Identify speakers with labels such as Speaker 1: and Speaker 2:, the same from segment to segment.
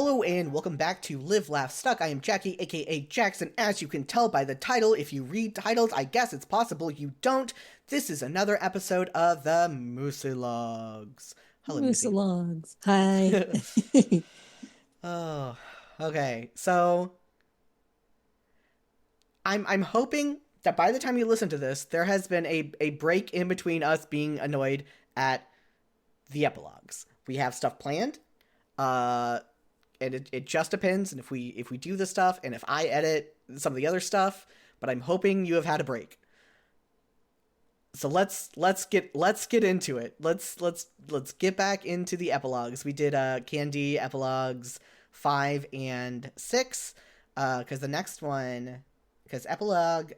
Speaker 1: Hello and welcome back to Live, Laugh, Stuck. I am Jackie, aka Jackson. As you can tell by the title, if you read titles, I guess it's possible you don't. This is another episode of the Moosielogues. Hello, Moosie.
Speaker 2: Moosielogues. Hi.
Speaker 1: Oh, okay. So I'm hoping that by the time you listen to this, there has been a break in between us being annoyed at the epilogues. We have stuff planned. And it just depends, and if we do this stuff, and if I edit some of the other stuff, but I'm hoping you have had a break. So let's get into it. Let's get back into the epilogues. We did Candy epilogues 5 and 6, because the next one, because epilogue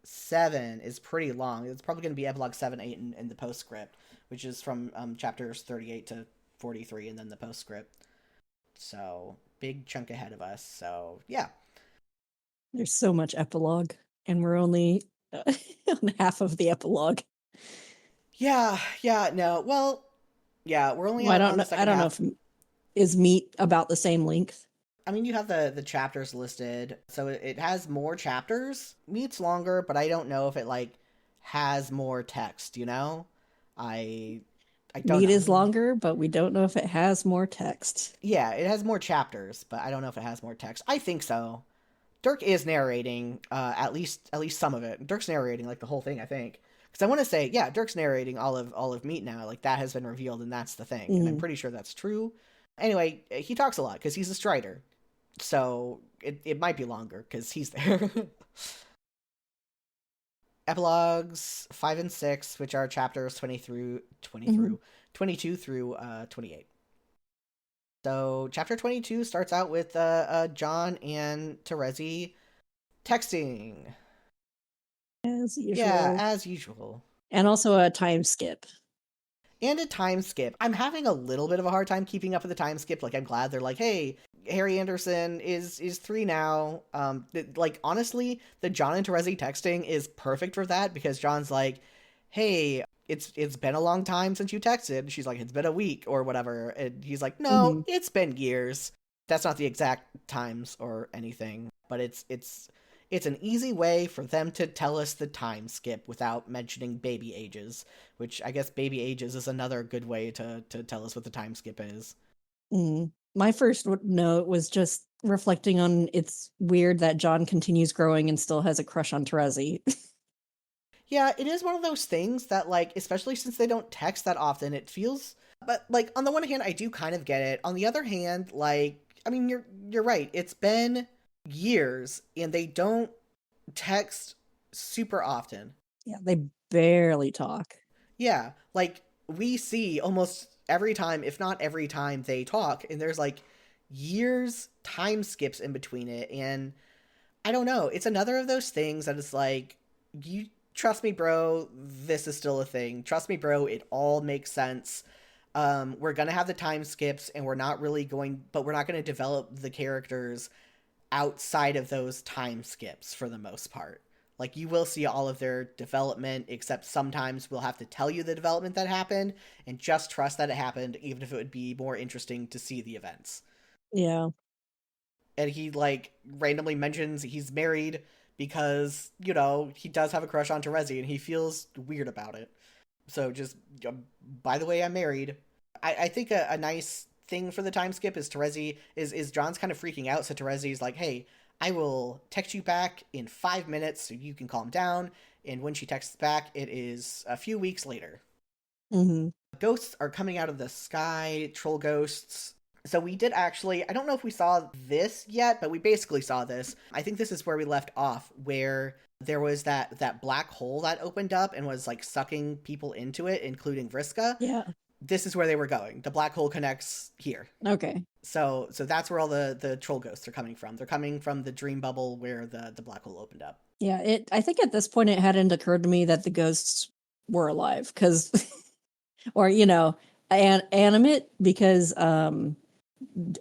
Speaker 1: 7 is pretty long. It's probably going to be epilogue 7, 8 in the postscript, which is from chapters 38 to 43, and then the postscript. So big chunk ahead of us. So yeah,
Speaker 2: There's so much epilogue, and we're only on half of the epilogue.
Speaker 1: yeah. No, well, yeah, we're only
Speaker 2: Well, I don't
Speaker 1: on
Speaker 2: know.
Speaker 1: the
Speaker 2: I
Speaker 1: second
Speaker 2: don't know
Speaker 1: half.
Speaker 2: if is meat about the same length.
Speaker 1: I mean, you have the chapters listed, so it has more chapters. Meat's longer, but I don't know if it like has more text. I don't
Speaker 2: Meat is
Speaker 1: know.
Speaker 2: longer, but we don't know if it has more text.
Speaker 1: Yeah, it has more chapters, but I don't know if it has more text. I think so. Dirk is narrating, at least some of it. Dirk's narrating like the whole thing, I think. Because I want to say, yeah, Dirk's narrating all of Meat now. Like that has been revealed, and that's the thing. And I'm pretty sure that's true. Anyway, he talks a lot because he's a Strider, so it might be longer because he's there. Epilogues 5 and 6, which are chapters 22 through 28. So chapter 22 starts out with John and Terezi texting.
Speaker 2: As usual.
Speaker 1: Yeah, as usual.
Speaker 2: And also a time skip.
Speaker 1: And a time skip. I'm having a little bit of a hard time keeping up with the time skip. Like, I'm glad they're like, hey, Harry Anderson is 3 now. Like, honestly, the John and Terezi texting is perfect for that because John's like, hey, it's been a long time since you texted. She's like, it's been a week or whatever. And he's like, no, it's been years. That's not the exact times or anything, but it's an easy way for them to tell us the time skip without mentioning baby ages, which I guess baby ages is another good way to tell us what the time skip is.
Speaker 2: My first note was just reflecting on it's weird that John continues growing and still has a crush on Terezi.
Speaker 1: Yeah, it is one of those things that, like, especially since they don't text that often, it feels... But, like, on the one hand, I do kind of get it. On the other hand, like, I mean, you're right. It's been years, and they don't text super often.
Speaker 2: Yeah, they barely talk.
Speaker 1: Yeah, like, we see almost every time, if not every time they talk, and there's, like, years time skips in between it, and I don't know. It's another of those things that is like, you trust me, bro, this is still a thing. Trust me, bro, it all makes sense. We're gonna have the time skips, and we're not gonna develop the characters outside of those time skips for the most part. Like, you will see all of their development, except sometimes we'll have to tell you the development that happened, and just trust that it happened, even if it would be more interesting to see the events.
Speaker 2: Yeah.
Speaker 1: And he, like, randomly mentions he's married because, he does have a crush on Terezi, and he feels weird about it. So just, by the way, I'm married. I think a nice thing for the time skip is Terezi is John's kind of freaking out, so Terezi's like, hey, I will text you back in 5 minutes so you can calm down. And when she texts back, it is a few weeks later. Ghosts are coming out of the sky, troll ghosts. So we did actually, I don't know if we saw this yet, but we basically saw this. I think this is where we left off, where there was that black hole that opened up and was like sucking people into it, including Vriska.
Speaker 2: Yeah.
Speaker 1: This is where they were going. The black hole connects here.
Speaker 2: Okay.
Speaker 1: So that's where all the troll ghosts are coming from. They're coming from the dream bubble where the black hole opened up.
Speaker 2: Yeah, I think at this point it hadn't occurred to me that the ghosts were alive, because or animate, because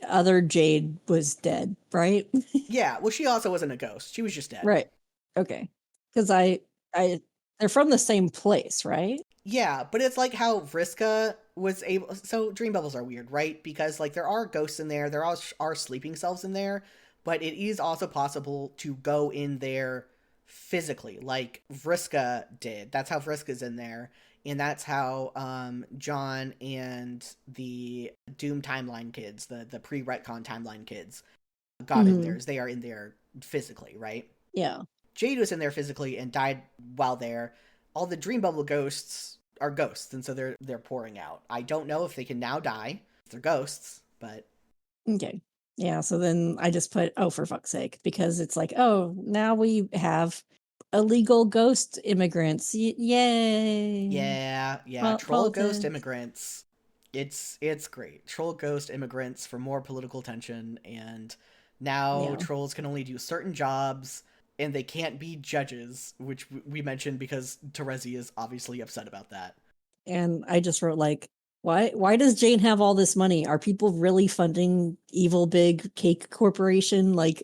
Speaker 2: other Jade was dead, right?
Speaker 1: Yeah, well, she also wasn't a ghost. She was just dead.
Speaker 2: Right. Okay. Because they're from the same place, right?
Speaker 1: Yeah, but it's like how Vriska was able. So dream bubbles are weird, right? Because like there are ghosts in there, there are sleeping selves in there, but it is also possible to go in there physically, like Vriska did. That's how Vriska's in there, and that's how John and the Doom timeline kids, the pre retcon timeline kids, got in
Speaker 2: Hmm.
Speaker 1: theirs. They are in there physically, right?
Speaker 2: Yeah.
Speaker 1: Jade was in there physically and died while there. All the dream bubble ghosts are ghosts, and so they're pouring out. I don't know if they can now die. They're ghosts, but
Speaker 2: Okay. Yeah. So then I just put, oh, for fuck's sake, because it's like, oh, now we have illegal ghost immigrants. Yay.
Speaker 1: yeah, troll ghost
Speaker 2: Politics.
Speaker 1: immigrants. It's great. Troll ghost immigrants for more political tension, and now
Speaker 2: Yeah.
Speaker 1: trolls can only do certain jobs, and they can't be judges, which we mentioned because Terezi is obviously upset about that.
Speaker 2: And I just wrote like, why does Jane have all this money? Are people really funding evil big cake corporation? Like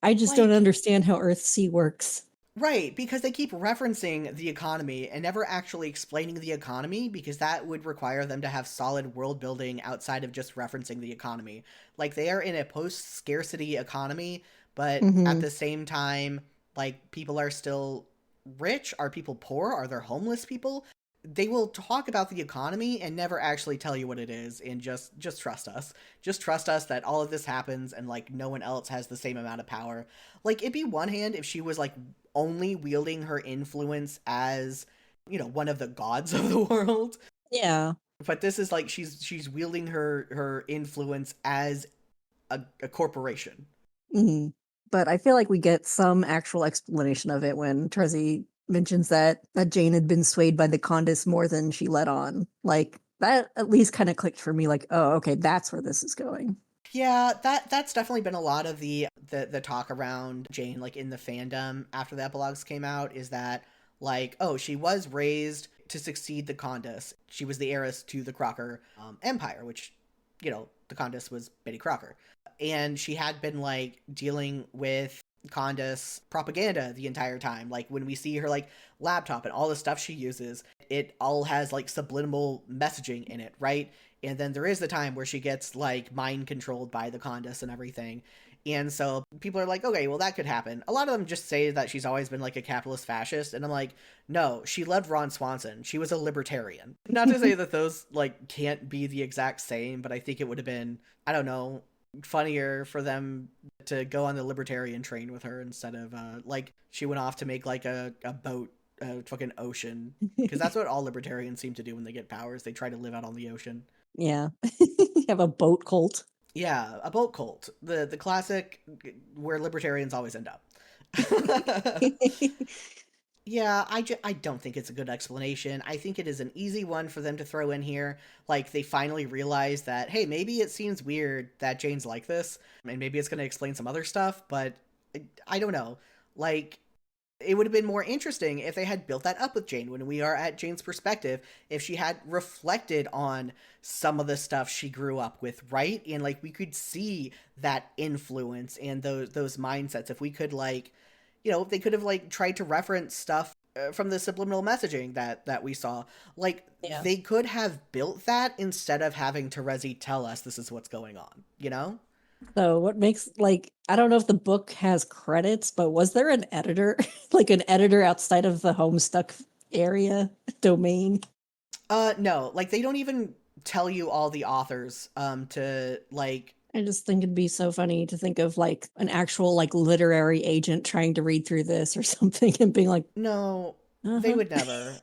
Speaker 2: I just don't
Speaker 1: Like,
Speaker 2: understand how Earthsea works.
Speaker 1: right, because they keep referencing the economy and never actually explaining the economy because that would require them to have solid world building outside of just referencing the economy. Like they are in a post scarcity economy, but at
Speaker 2: Hmm.
Speaker 1: the same time, like people are still rich. Are people poor? Are there homeless people? They will talk about the economy and never actually tell you what it is and just trust us. Just trust us that all of this happens and like no one else has the same amount of power. Like it'd be one hand if she was like only wielding her influence as, one of the gods of the world.
Speaker 2: Yeah.
Speaker 1: But this is like she's wielding her influence as a corporation.
Speaker 2: Hmm. But I feel like we get some actual explanation of it when Trezzy mentions that Jane had been swayed by the Condis more than she let on. Like that at least kind of clicked for me. Like, oh, okay, that's where this is going.
Speaker 1: Yeah, that's definitely been a lot of the talk around Jane, like in the fandom after the epilogues came out, is that like, oh, she was raised to succeed the Condis. She was the heiress to the Crocker Empire, which, the Condis was Betty Crocker, and she had been like dealing with Condis propaganda the entire time. Like when we see her like laptop and all the stuff she uses, it all has like subliminal messaging in it, right? And then there is the time where she gets like mind controlled by the Condis and everything. And so people are like, okay, well, that could happen. A lot of them just say that she's always been like a capitalist fascist. And I'm like, no, she loved Ron Swanson. She was a libertarian. Not to say that those like can't be the exact same, but I think it would have been, I don't know, funnier for them to go on the libertarian train with her instead of like she went off to make like a boat, a fucking ocean. Because that's what all libertarians seem to do when they get powers. They try to live out on the ocean.
Speaker 2: Yeah. Have a boat cult.
Speaker 1: Yeah, a boat cult. The classic where libertarians always end up. Yeah, I don't think it's a good explanation. I think it is an easy one for them to throw in here. Like, they finally realize that, hey, maybe it seems weird that Jane's like this, and maybe it's going to explain some other stuff, but I don't know. Like, it would have been more interesting if they had built that up with Jane when we are at Jane's perspective, if she had reflected on some of the stuff she grew up with, right? And like we could see that influence and those mindsets. If we could like, they could have like tried to reference stuff from the subliminal messaging that we saw. Like
Speaker 2: Yeah.
Speaker 1: they could have built that instead of having Terezi tell us this is what's going on, you know?
Speaker 2: So what makes like I don't know if the book has credits, but was there an editor? Like an editor outside of the Homestuck area domain?
Speaker 1: No, like they don't even tell you all the authors to like.
Speaker 2: I just think it'd be so funny to think of like an actual like literary agent trying to read through this or something and being like,
Speaker 1: No, they
Speaker 2: uh-huh.
Speaker 1: would never.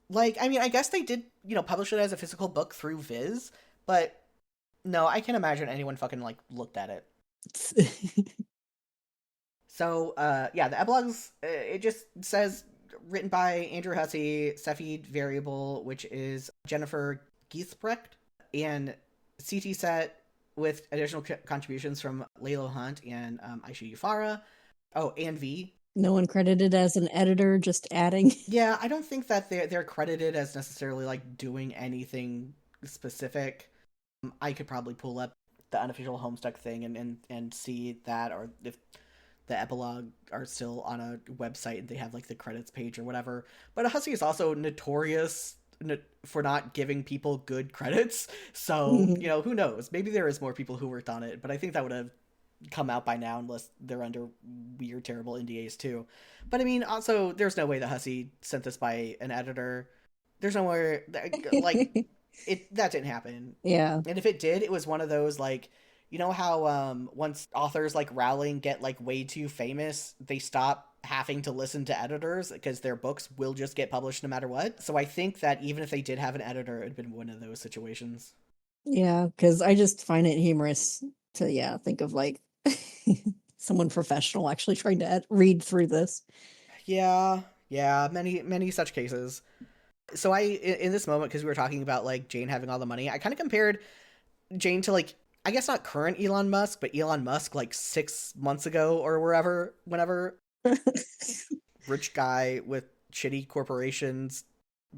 Speaker 1: Like, I mean, I guess they did, publish it as a physical book through Viz, but no, I can't imagine anyone fucking like looked at it. So, yeah, the epilogues, it just says written by Andrew Hussey, Cepheid Variable, which is Jennifer Giesbrecht, and CT set with additional contributions from Laylo Hunt and Aisha Yufara. Oh, and V.
Speaker 2: No one credited as an editor, just adding.
Speaker 1: Yeah, I don't think that they're credited as necessarily like doing anything specific. I could probably pull up the unofficial Homestuck thing and see that, or if the epilogue are still on a website and they have like the credits page or whatever. But Hussey is also notorious for not giving people good credits. So,
Speaker 2: Mhm.
Speaker 1: who knows? Maybe there is more people who worked on it, but I think that would have come out by now unless they're under weird, terrible NDAs too. But I mean, also, there's no way that Hussey sent this by an editor. There's nowhere like it that didn't happen.
Speaker 2: Yeah.
Speaker 1: And if it did, it was one of those like how once authors like Rowling get like way too famous, they stop having to listen to editors because their books will just get published no matter what. So I think that even if they did have an editor, it'd been one of those situations.
Speaker 2: Yeah, because I just find it humorous to, yeah, think of like someone professional actually trying to read through this.
Speaker 1: Yeah, yeah, many such cases. So in this moment, because we were talking about like Jane having all the money, I kind of compared Jane to like, I guess not current Elon Musk, but Elon Musk like 6 months ago or whenever rich guy with shitty corporations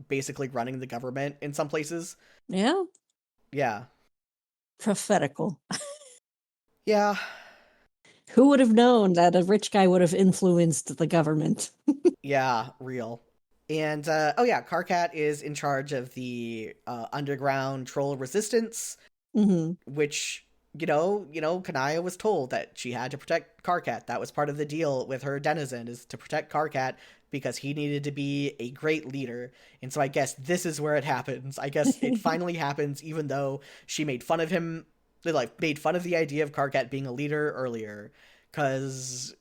Speaker 1: basically running the government in some places.
Speaker 2: Yeah,
Speaker 1: Yeah.
Speaker 2: prophetical.
Speaker 1: Yeah.
Speaker 2: Who would have known that a rich guy would have influenced the government?
Speaker 1: Yeah, real. And oh yeah, Karkat is in charge of the underground troll resistance,
Speaker 2: Hmm.
Speaker 1: which Kanaya was told that she had to protect Karkat. That was part of the deal with her denizen, is to protect Karkat because he needed to be a great leader. And so I guess this is where it happens. I guess it finally happens, even though she made fun of him, like made fun of the idea of Karkat being a leader earlier, because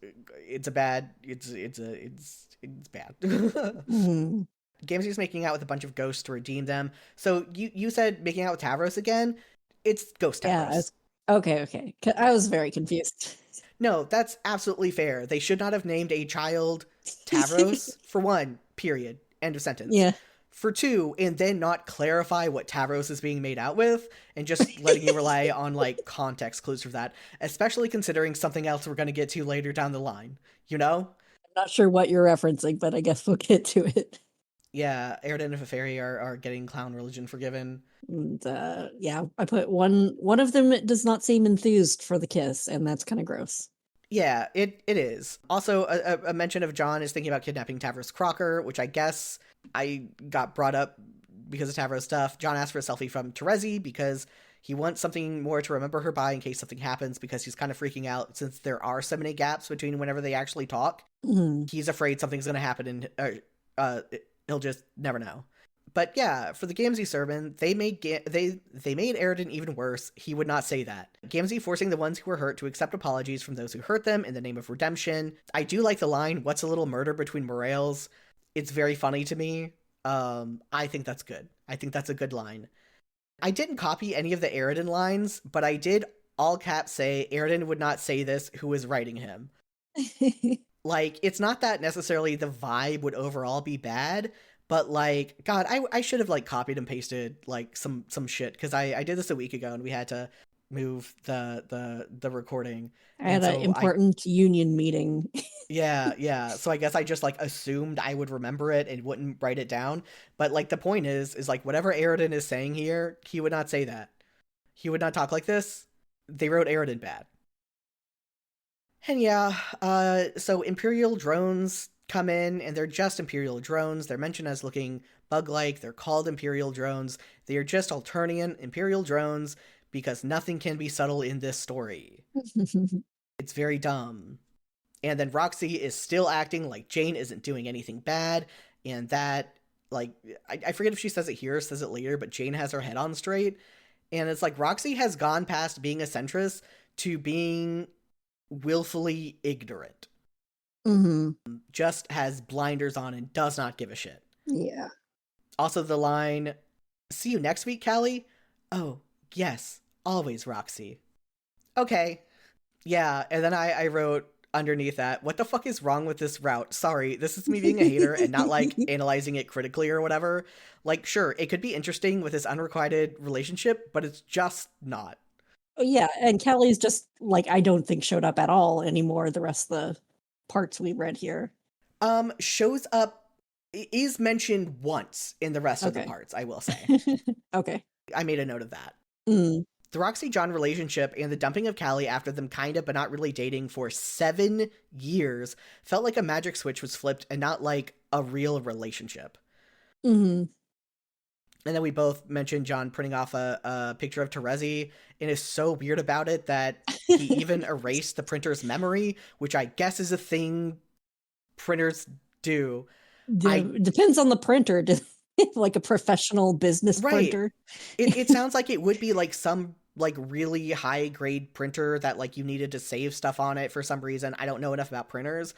Speaker 1: it's a bad, it's bad.
Speaker 2: Hmm.
Speaker 1: Gamzee's making out with a bunch of ghosts to redeem them. So you said making out with Tavros again. It's Ghost
Speaker 2: Yeah.
Speaker 1: Tavros.
Speaker 2: Okay. Okay. I was very confused.
Speaker 1: No, that's absolutely fair. They should not have named a child Tavros, for one, period. End of sentence.
Speaker 2: Yeah.
Speaker 1: For two, and then not clarify what Tavros is being made out with, and just letting you rely on, like, context clues for that, especially considering something else we're going to get to later down the line. You know?
Speaker 2: I'm not sure what you're referencing, but I guess we'll get to it.
Speaker 1: Yeah, Airden and Feferi are getting clown religion forgiven.
Speaker 2: And yeah, I put one of them does not seem enthused for the kiss, and that's kind of gross.
Speaker 1: Yeah, it is. Also, a mention of John is thinking about kidnapping Tavros Crocker, which I guess I got brought up because of Tavros stuff. John asked for a selfie from Terezi because he wants something more to remember her by in case something happens, because he's kind of freaking out since there are so many gaps between whenever they actually talk.
Speaker 2: Mhm.
Speaker 1: He's afraid something's going to happen and he'll just never know. But yeah, for the Gamzee sermon, they made Airden even worse. He would not say that. Gamzee forcing the ones who were hurt to accept apologies from those who hurt them in the name of redemption. I do like the line, "What's a little murder between Morales?" It's very funny to me. I think that's good. I think that's a good line. I didn't copy any of the Airden lines, but I did all caps say Airden would not say this who was writing him. Like, it's not that necessarily the vibe would overall be bad, but like, God, I should have like copied and pasted like some shit, because I did this a week ago and we had to move the recording,
Speaker 2: I
Speaker 1: and
Speaker 2: had an
Speaker 1: so
Speaker 2: important union meeting.
Speaker 1: yeah, so I guess I just like assumed I would remember it and wouldn't write it down. But like, the point is like, whatever Airden is saying here, he would not say that. He would not talk like this. They wrote Airden bad. And yeah, so Imperial drones come in, and they're just Imperial drones. They're mentioned as looking bug-like. They're called Imperial drones. They are just Alternian Imperial drones because nothing can be subtle in this story. It's very dumb. And then Roxy is still acting like Jane isn't doing anything bad, and that, like, I forget if she says it here or says it later, but Jane has her head on straight. And it's like Roxy has gone past being a centrist to being willfully ignorant.
Speaker 2: Hmm.
Speaker 1: Just has blinders on and does not give a shit.
Speaker 2: Yeah.
Speaker 1: Also, the line, "See you next week, Callie?" Oh, yes, always, Roxy. Okay. Yeah, and then I wrote underneath that, "What the fuck is wrong with this route? Sorry, this is me being a hater and not like analyzing it critically or whatever. Like, sure, it could be interesting with this unrequited relationship, but it's just not."
Speaker 2: Oh, yeah, and Kelly's just like I don't think showed up at all anymore. The rest of the parts we read here.
Speaker 1: Shows up, is mentioned once in the rest of the
Speaker 2: Okay.
Speaker 1: parts, I will say.
Speaker 2: Okay.
Speaker 1: I made a note of that.
Speaker 2: Mm.
Speaker 1: The Roxy John relationship and the dumping of Callie after them kind of but not really dating for 7 years felt like a magic switch was flipped and not like a real relationship.
Speaker 2: Hmm.
Speaker 1: And then we both mentioned John printing off a picture of Terezi and is so weird about it that he even erased the printer's memory, which I guess is a thing printers do. I
Speaker 2: Depends on the printer. Like a professional business
Speaker 1: Right.
Speaker 2: printer.
Speaker 1: It sounds like it would be like some like really high grade printer that like you needed to save stuff on it for some reason. I don't know enough about printers.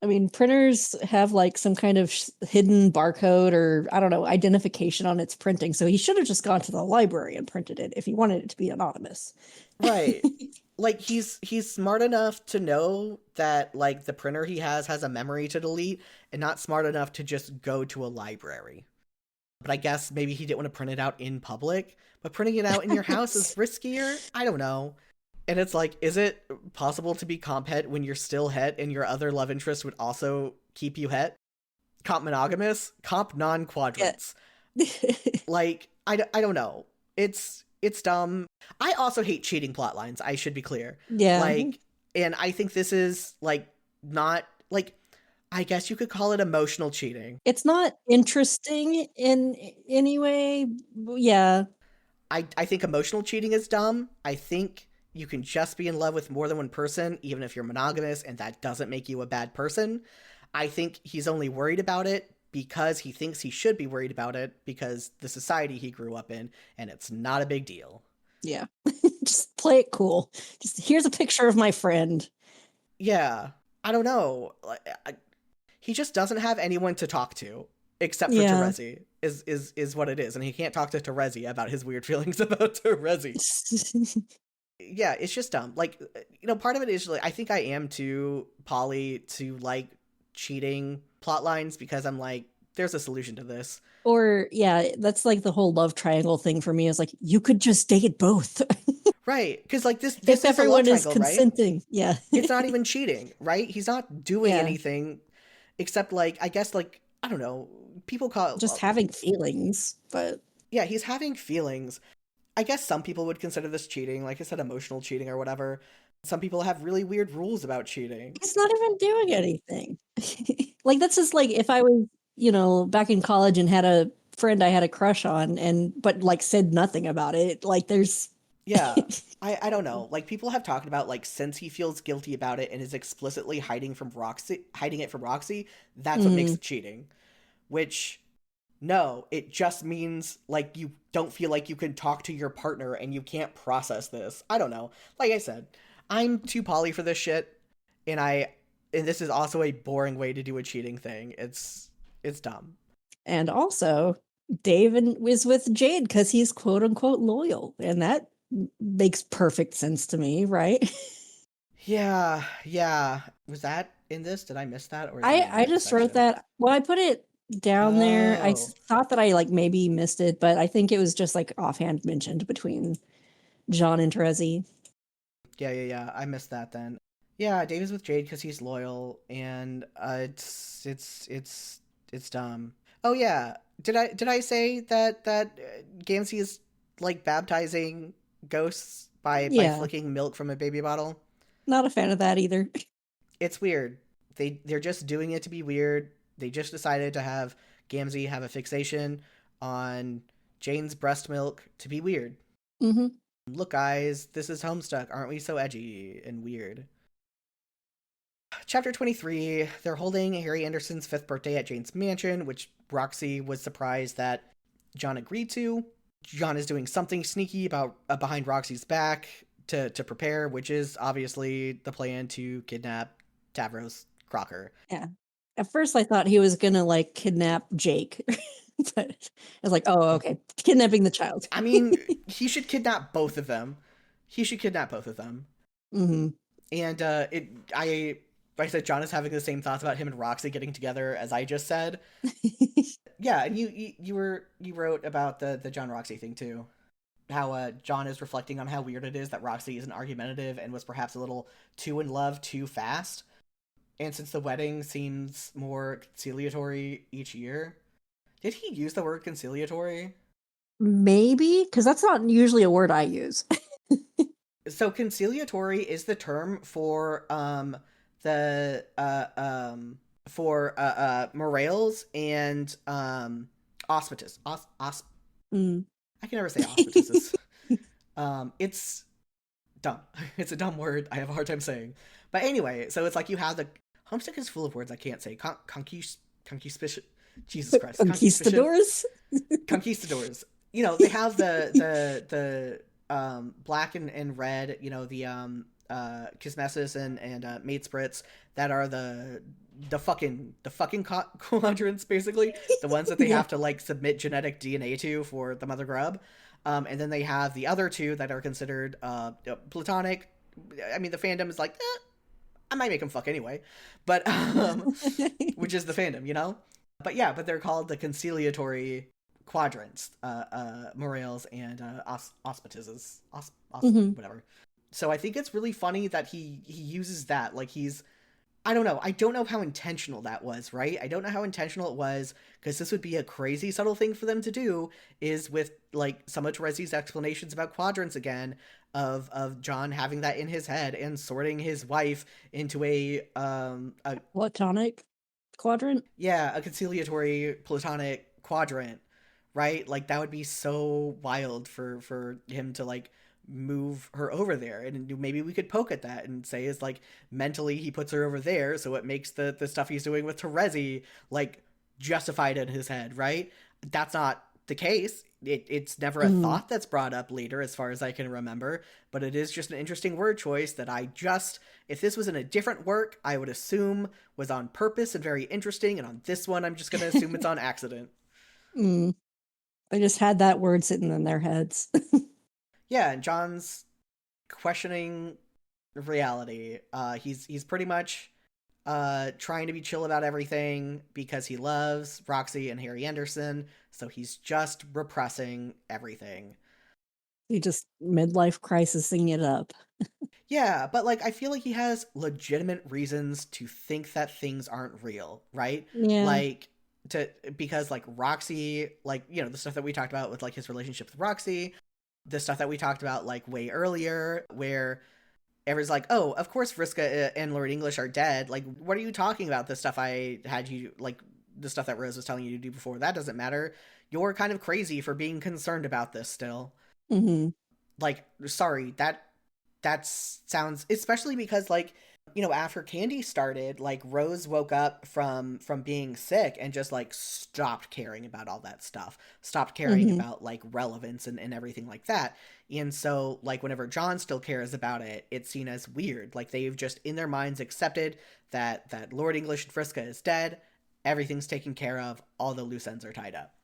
Speaker 2: I mean, printers have like some kind of hidden barcode or I don't know, identification on its printing. So he should have just gone to the library and printed it if he wanted it to be anonymous.
Speaker 1: Right. Like he's smart enough to know that like the printer he has a memory to delete and not smart enough to just go to a library. But I guess maybe he didn't want to print it out in public, but printing it out in your house is riskier. I don't know. And it's like, is it possible to be comp het when you're still het and your other love interest would also keep you het? Comp monogamous, comp non-quadrants.
Speaker 2: Yeah.
Speaker 1: Like, I don't know. It's dumb. I also hate cheating plot lines, I should be clear.
Speaker 2: Yeah.
Speaker 1: Like, and I think this is like not like I guess you could call it emotional cheating.
Speaker 2: It's not interesting in any way. Yeah.
Speaker 1: I think emotional cheating is dumb. I think you can just be in love with more than one person, even if you're monogamous, and that doesn't make you a bad person. I think he's only worried about it because he thinks he should be worried about it because the society he grew up in, and it's not a big deal.
Speaker 2: Yeah. Just play it cool. Just here's a picture of my friend.
Speaker 1: Yeah. I don't know. He just doesn't have anyone to talk to except for
Speaker 2: Yeah.
Speaker 1: Terezi is what it is, and he can't talk to Terezi about his weird feelings about Terezi. Yeah, it's just dumb. Like, you know, part of it is like I think I am too poly to like cheating plot lines because I'm like, there's a solution to this.
Speaker 2: Or yeah, that's like the whole love triangle thing for me is like you could just date both.
Speaker 1: Right, because like this
Speaker 2: If
Speaker 1: is a love
Speaker 2: everyone is
Speaker 1: triangle, right?
Speaker 2: consenting. Yeah.
Speaker 1: It's not even cheating, right? He's not doing
Speaker 2: Yeah.
Speaker 1: anything except like I guess like I don't know. People call
Speaker 2: Just having feelings, but
Speaker 1: yeah, he's having feelings. I guess some people would consider this cheating, like I said, emotional cheating or whatever. Some people have really weird rules about cheating.
Speaker 2: he's not even doing anything. Like that's just like if I was, back in college and had a friend I had a crush on and but like said nothing about it. Like there's
Speaker 1: Yeah. I don't know. Like people have talked about like since he feels guilty about it and is explicitly hiding it from Roxy, that's what makes
Speaker 2: Mhm.
Speaker 1: it cheating. Which no, it just means like you don't feel like you can talk to your partner and you can't process this. I don't know. Like I said, I'm too poly for this shit, and this is also a boring way to do a cheating thing. It's dumb.
Speaker 2: And also David was with Jade because he's quote unquote loyal. And that makes perfect sense to me, right?
Speaker 1: Yeah, yeah. Was that in this? Did I miss that, or is that in the
Speaker 2: I
Speaker 1: next
Speaker 2: just wrote
Speaker 1: section?
Speaker 2: that. Well, I put it down there.
Speaker 1: Oh,
Speaker 2: Thought that I like maybe missed it, but I think it was just like offhand mentioned between John and Terezi.
Speaker 1: yeah, yeah, yeah. I missed that then. Yeah, Dave is with Jade because he's loyal, and it's dumb. Oh yeah, did I say that Gamzee is like baptizing ghosts by
Speaker 2: Yeah,
Speaker 1: flicking milk from a baby bottle?
Speaker 2: not a fan of that either.
Speaker 1: It's weird. They're just doing it to be weird. They just decided to have Gamzee have a fixation on Jane's breast milk to be weird.
Speaker 2: Hmm.
Speaker 1: Look, guys, this is Homestuck. Aren't we so edgy and weird? Chapter 23. They're holding Harry Anderson's 5th birthday at Jane's mansion, which Roxy was surprised that John agreed to. John is doing something sneaky about behind Roxy's back to prepare, which is obviously the plan to kidnap Tavros Crocker.
Speaker 2: Yeah. At first, I thought he was gonna like kidnap Jake, but I was like, oh, okay, kidnapping the child.
Speaker 1: I mean, he should kidnap both of them. He should kidnap both of them.
Speaker 2: Hmm.
Speaker 1: And I said John is having the same thoughts about him and Roxy getting together as I just said. Yeah, and you wrote about the John Roxy thing too. How John is reflecting on how weird it is that Roxy isn't argumentative and was perhaps a little too in love too fast. And since the wedding seems more conciliatory each year, did he use the word conciliatory?
Speaker 2: Maybe because that's not usually a word I use.
Speaker 1: So conciliatory is the term for the for morales and auspicious
Speaker 2: Mm.
Speaker 1: I can never say auspices. It's dumb. It's a dumb word. I have a hard time saying. But anyway, so it's like you have the Homesick is full of words I can't say. Conquistadors. Jesus Christ,
Speaker 2: Conquistadors.
Speaker 1: conquistadors. You know, they have the black and red. You know, the Kismesis and Maid Sprits that are the fucking quadrants, basically the ones that they
Speaker 2: Yeah.
Speaker 1: have to like submit genetic DNA to for the mother grub. And then they have the other two that are considered platonic. I mean, the fandom is like, I might make them fuck anyway, but which is the fandom, you know. But yeah, but they're called the conciliatory quadrants, Morales and auspices,
Speaker 2: Hmm.
Speaker 1: whatever. So I think it's really funny that he uses that, like he's I don't know. I don't know how intentional that was, right? I don't know how intentional it was because this would be a crazy subtle thing for them to do is with like some of Terezi's explanations about quadrants again of John having that in his head and sorting his wife into a
Speaker 2: Platonic quadrant.
Speaker 1: yeah, a conciliatory platonic quadrant, right? Like that would be so wild for him to like move her over there, and maybe we could poke at that and say is like mentally he puts her over there, so it makes the stuff he's doing with Terezi like justified in his head, right? That's not the case. It's never a
Speaker 2: Mm.
Speaker 1: thought that's brought up later, as far as I can remember, but it is just an interesting word choice that I just, if this was in a different work, I would assume was on purpose and very interesting, and on this one, I'm just going to assume it's on accident.
Speaker 2: Mm. They just had that word sitting in their heads.
Speaker 1: Yeah, and John's questioning reality. He's pretty much trying to be chill about everything because he loves Roxy and Harry Anderson, so he's just repressing everything.
Speaker 2: He just midlife crisising it up.
Speaker 1: Yeah, but like I feel like he has legitimate reasons to think that things aren't real, right?
Speaker 2: Yeah.
Speaker 1: Like to because like Roxy, like you know, the stuff that we talked about with like his relationship with Roxy, the stuff that we talked about like way earlier where everyone's like, "Oh, of course Vriska and Lord English are dead. Like what are you talking about? The stuff I had you like the stuff that Rose was telling you to do before, that doesn't matter. You're kind of crazy for being concerned about this still."
Speaker 2: Hmm.
Speaker 1: Like sorry, that sounds, especially because like you know after Candy started, like Rose woke up from being sick and just like stopped caring about all that stuff, stopped caring
Speaker 2: Hmm.
Speaker 1: about like relevance and everything like that. And so like whenever John still cares about it, it's seen as weird, like they've just in their minds accepted that Lord English and Friska is dead, everything's taken care of, all the loose ends are tied up.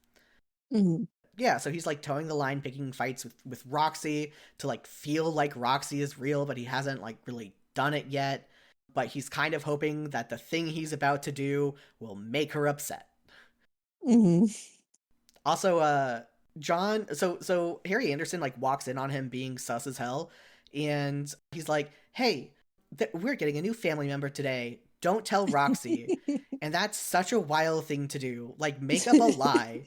Speaker 2: Hmm.
Speaker 1: Yeah, so he's like towing the line, picking fights with Roxy to like feel like Roxy is real, but he hasn't like really done it yet. But he's kind of hoping that the thing he's about to do will make her upset.
Speaker 2: Hmm.
Speaker 1: Also, John, so Harry Anderson like walks in on him being sus as hell, and he's like, "Hey, we're getting a new family member today. Don't tell Roxy." And that's such a wild thing to do. Like, make up a lie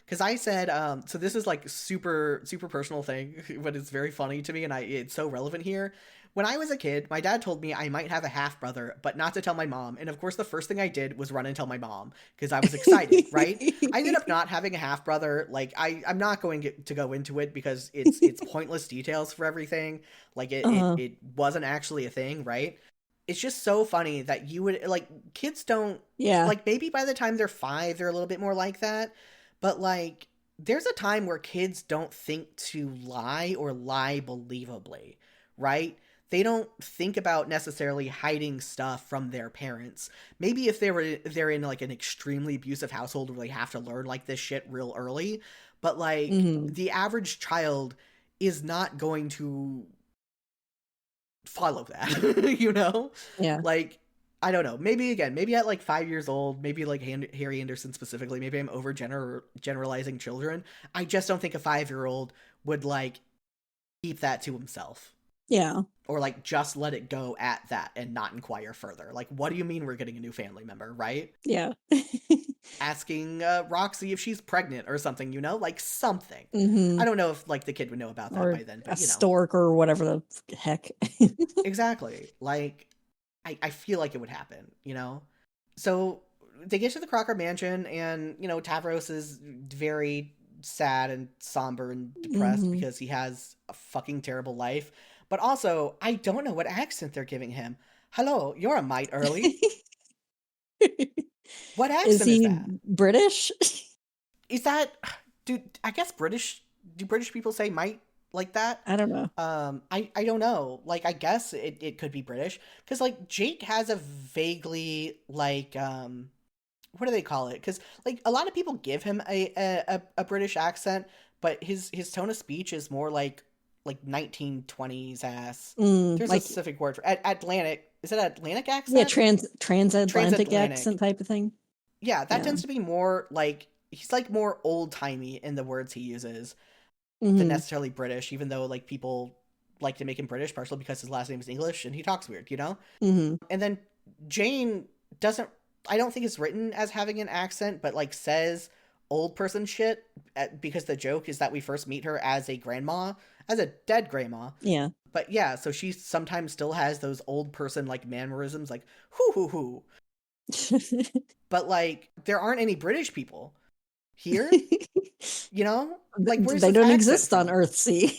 Speaker 1: because I said, so this is like super personal thing, but it's very funny to me, and it's so relevant here. When I was a kid, my dad told me I might have a half brother, but not to tell my mom. And of course, the first thing I did was run and tell my mom because I was excited, right? I ended up not having a half brother. Like I'm not going to go into it because it's pointless details for everything. Like
Speaker 2: uh,
Speaker 1: it wasn't actually a thing, right? It's just so funny that you would like kids don't
Speaker 2: yeah.
Speaker 1: like maybe by the time they're 5 they're a little bit more like that, but like there's a time where kids don't think to lie or lie believably, right? They don't think about necessarily hiding stuff from their parents. Maybe if they're in like an extremely abusive household where they have to learn like this shit real early, but like
Speaker 2: Hmm.
Speaker 1: the average child is not going to follow that, you know?
Speaker 2: Yeah.
Speaker 1: Like, I don't know. Maybe again, maybe at like 5 years old, maybe like Harry Anderson specifically, maybe I'm over generalizing children. I just don't think a 5 year old would like keep that to himself
Speaker 2: Yeah.
Speaker 1: or like just let it go at that and not inquire further. Like, what do you mean we're getting a new family member, right?
Speaker 2: Yeah.
Speaker 1: Asking Roxy if she's pregnant or something, you know, like something.
Speaker 2: Hmm.
Speaker 1: I don't know if like the kid would know about that
Speaker 2: Or
Speaker 1: by then,
Speaker 2: a
Speaker 1: but you know,
Speaker 2: stork or whatever the heck.
Speaker 1: exactly. Like, I feel like it would happen, you know? So they get to the Crocker mansion, and, you know, Tavros is very sad and somber and depressed
Speaker 2: Hmm.
Speaker 1: because he has a fucking terrible life. But also, I don't know what accent they're giving him. Hello, you're a mite early. What
Speaker 2: Is
Speaker 1: accent is
Speaker 2: he
Speaker 1: that?
Speaker 2: British?
Speaker 1: Is that, dude? I guess British. Do British people say mite like that?
Speaker 2: I don't know.
Speaker 1: I don't know. Like, I guess it could be British because like Jake has a vaguely like what do they call it? Because like a lot of people give him a British accent, but his tone of speech is more like 1920s ass. There's a
Speaker 2: Like,
Speaker 1: specific word for Atlantic. Is it Atlantic
Speaker 2: yeah,
Speaker 1: accent?
Speaker 2: transatlantic accent
Speaker 1: Transatlantic.
Speaker 2: type of thing.
Speaker 1: Yeah, that
Speaker 2: Yeah.
Speaker 1: tends to be more like he's like more old timey in the words he uses than
Speaker 2: Hmm.
Speaker 1: necessarily British. Even though like people like to make him British, partially because his last name is English and he talks weird, you know.
Speaker 2: Hmm.
Speaker 1: And then Jane doesn't. I don't think it's written as having an accent, but like says old person shit because the joke is that we first meet her as a grandma, as a dead grandma.
Speaker 2: Yeah.
Speaker 1: But yeah, so she sometimes still has those old person like mannerisms, like hoo hoo hoo. But like there aren't any British people here, you know. Like where's
Speaker 2: They
Speaker 1: this
Speaker 2: don't
Speaker 1: accent
Speaker 2: exist on
Speaker 1: from?
Speaker 2: Earthsea.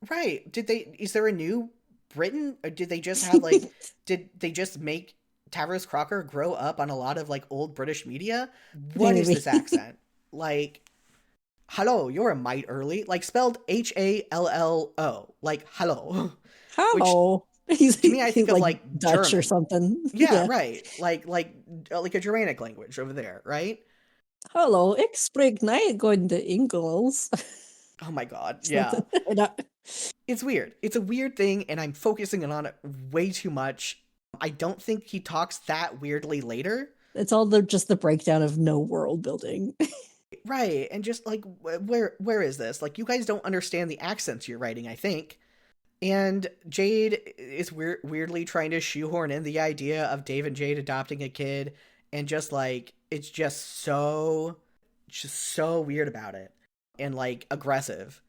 Speaker 1: Right? Did they? Is there a new Britain, or did they just have like? Did they just make Tavros Crocker grow up on a lot of like old British media? What is
Speaker 2: Maybe.
Speaker 1: this accent? Like, hello, you're a mite early, like spelled Hallo, like hello, which
Speaker 2: Hello. He's,
Speaker 1: to me I think
Speaker 2: he's
Speaker 1: of
Speaker 2: like
Speaker 1: like
Speaker 2: Dutch or
Speaker 1: German.
Speaker 2: something.
Speaker 1: Yeah,
Speaker 2: Yeah.
Speaker 1: right. Like a Germanic language over there, right?
Speaker 2: Hello, ik spreek Nederlands Engels.
Speaker 1: Oh my god, yeah.
Speaker 2: Something. And
Speaker 1: It's weird. It's a weird thing, and I'm focusing on it way too much. I don't think he talks that weirdly later.
Speaker 2: it's all just the breakdown of no world building.
Speaker 1: Right, and just like where is this? Like you guys don't understand the accents you're writing, I think. And Jade is weirdly trying to shoehorn in the idea of Dave and Jade adopting a kid, and just like it's just so weird about it and like aggressive.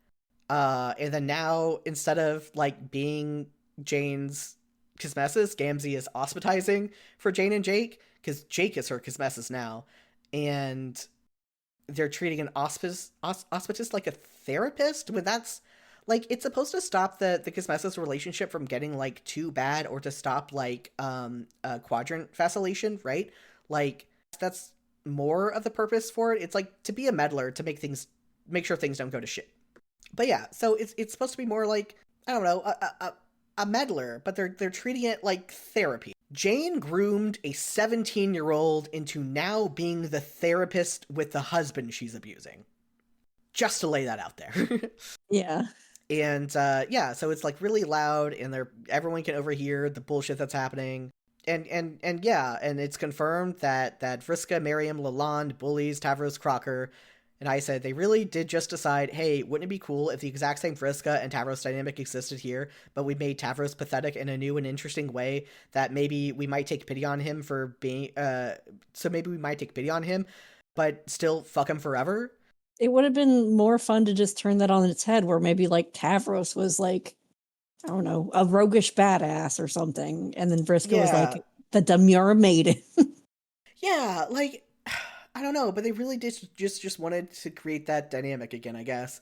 Speaker 1: And then now instead of like being Jane's Kismesis, Gamzee is ospitizing for Jane and Jake because Jake is her Kismesis now, and they're treating an hospice like a therapist when that's like it's supposed to stop the Kismesis relationship from getting like too bad or to stop like quadrant vacillation, right? Like that's more of the purpose for it. It's like to be a meddler to make sure things don't go to shit. But yeah, so it's supposed to be more like I don't know a meddler, but they're treating it like therapy. Jane groomed a 17-year-old into now being the therapist with the husband she's abusing. Just to lay that out there.
Speaker 2: Yeah.
Speaker 1: And yeah, so it's like really loud, and everyone can overhear the bullshit that's happening. And yeah, and it's confirmed that Vriska, Miriam, Lalonde bullies Tavros Crocker. And I said they really did just decide, hey, wouldn't it be cool if the exact same Vriska and Tavros dynamic existed here, but we made Tavros pathetic in a new and interesting way that maybe we might take pity on him for being so maybe we might take pity on him, but still fuck him forever.
Speaker 2: It would have been more fun to just turn that on its head, where maybe like Tavros was like, I don't know, a roguish badass or something. And then Vriska was
Speaker 1: Yeah.
Speaker 2: like the demure maiden.
Speaker 1: Yeah, like I don't know, but they really did just wanted to create that dynamic again, I guess.